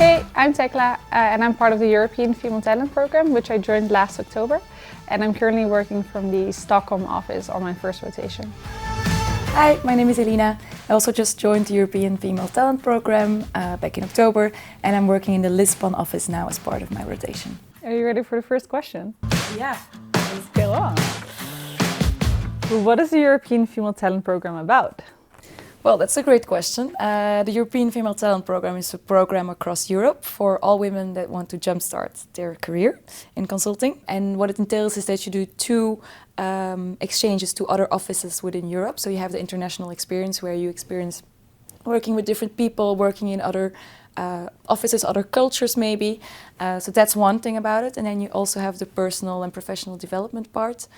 Hey, I'm Tegla and I'm part of the European Female Talent Program, which I joined last October. And I'm currently working from the Stockholm office on my first rotation. Hi, my name is Elina. I also just joined the European Female Talent Program back in October, and I'm working in the Lisbon office now as part of my rotation. Are you ready for the first question? Yeah. Let's go on. What is the European Female Talent Program about? Well, that's a great question. The European Female Talent Program is a program across Europe for all women that want to jumpstart their career in consulting. And what it entails is that you do two exchanges to other offices within Europe. So you have the international experience where you experience working with different people, working in other offices, other cultures maybe. So that's one thing about it. And then you also have the personal and professional development part.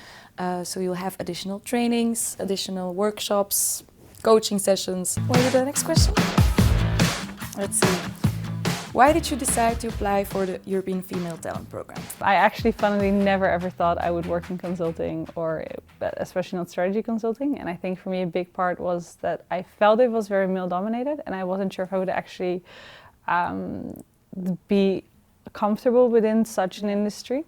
So you'll have additional trainings, additional workshops, coaching sessions. Want to do the next question? Let's see. Why did you decide to apply for the European Female Talent Program? I actually funnily never ever thought I would work in consulting, or especially not strategy consulting. And I think for me a big part was that I felt it was very male dominated and I wasn't sure if I would actually be comfortable within such an industry.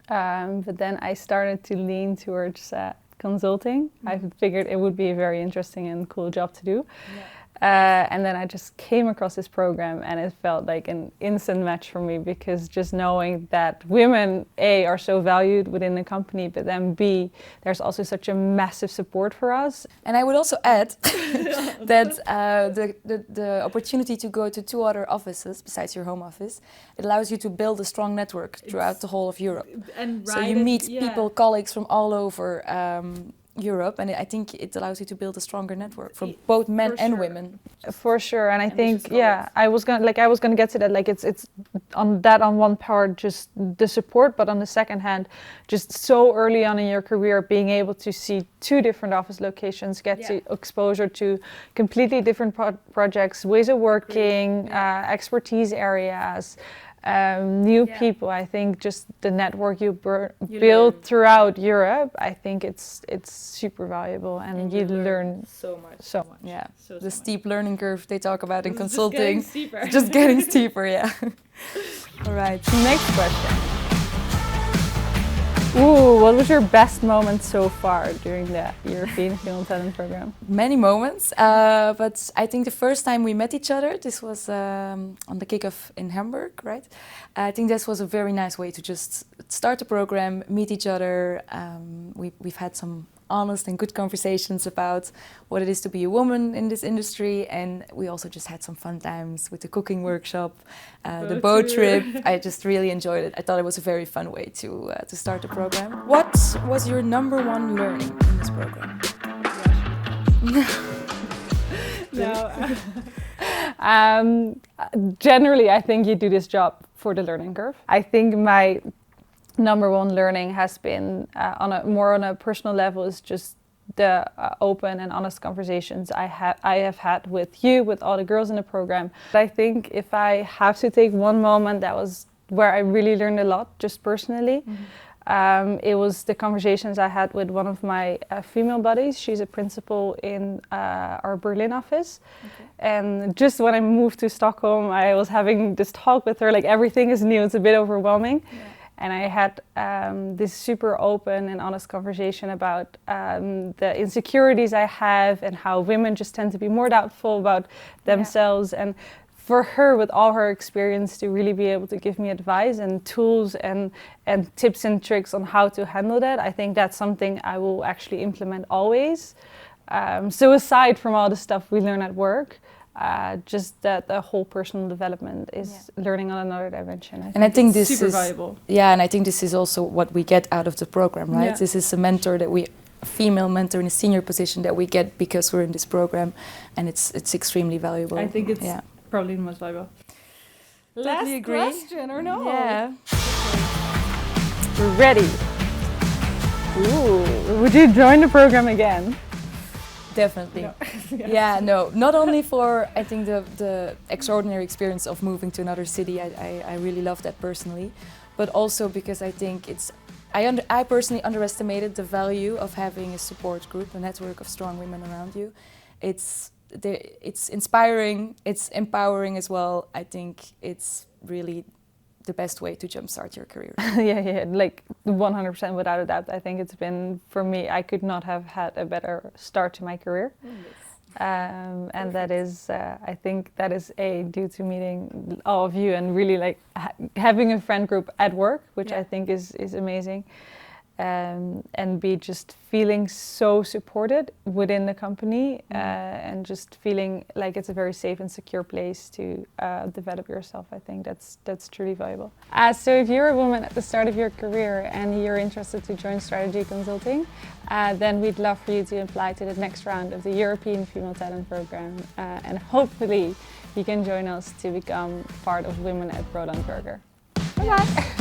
But then I started to lean towards consulting. I figured it would be a very interesting and cool job to do. Yeah. And then I just came across this program and it felt like an instant match for me, because just knowing that women, A, are so valued within the company, but then B, there's also such a massive support for us. And I would also add that the opportunity to go to two other offices besides your home office, it allows you to build a strong network throughout the whole of Europe. And so you meet people, colleagues from all over Europe, and I think it allows you to build a stronger network for both men and women. For sure, and I think I was gonna get to that. Like it's on one part just the support, but on the second hand, just so early on in your career, being able to see two different office locations, get to exposure to completely different projects, ways of working, expertise areas. New people. I think just the network you build throughout Europe, I think it's super valuable, and you learn so much. Yeah, the steep learning curve they talk about in consulting, just getting steeper. Yeah. All right. Next question. Ooh, what was your best moment so far during the European Female Talent Program? Many moments, but I think the first time we met each other, this was on the kickoff in Hamburg, right? I think this was a very nice way to just start the program, meet each other. We've had some honest and good conversations about what it is to be a woman in this industry, and we also just had some fun times with the cooking workshop, the boat trip. I just really enjoyed it. I thought it was a very fun way to start the program. What was your number one learning in this program? No. Generally, I think you do this job for the learning curve. I think my number one learning has been on a personal level is just the open and honest conversations I have had with you, with all the girls in the program. I think if I have to take one moment that was where I really learned a lot, just personally, it was the conversations I had with one of my female buddies. She's a principal in our Berlin office. Okay. And just when I moved to Stockholm, I was having this talk with her, like everything is new, it's a bit overwhelming. Yeah. And I had this super open and honest conversation about the insecurities I have and how women just tend to be more doubtful about themselves. And for her, with all her experience, to really be able to give me advice and tools and tips and tricks on how to handle that, I think that's something I will actually implement always. So aside from all the stuff we learn at work, just that the whole personal development is learning on another dimension. I think this super is valuable. Yeah, and I think this is also what we get out of the program, right? Yeah. This is a mentor a female mentor in a senior position that we get because we're in this program, and it's extremely valuable. I think it's probably the most valuable. Last question or no? Yeah. We're ready. Ooh, would you join the program again? Definitely. No. Not only for, I think, the extraordinary experience of moving to another city, I really love that personally, but also because I think I personally underestimated the value of having a support group, a network of strong women around you. It's it's inspiring, it's empowering as well. I think it's really the best way to jumpstart your career. Yeah, like 100% without a doubt. I think it's been, for me, I could not have had a better start to my career. And that is, I think that is due to meeting all of you and really like having a friend group at work, which I think is amazing. And be just feeling so supported within the company and just feeling like it's a very safe and secure place to develop yourself. I think that's truly valuable. So if you're a woman at the start of your career and you're interested to join strategy consulting, then we'd love for you to apply to the next round of the European Female Talent Program, and hopefully you can join us to become part of Women at Roland Berger. Bye-bye!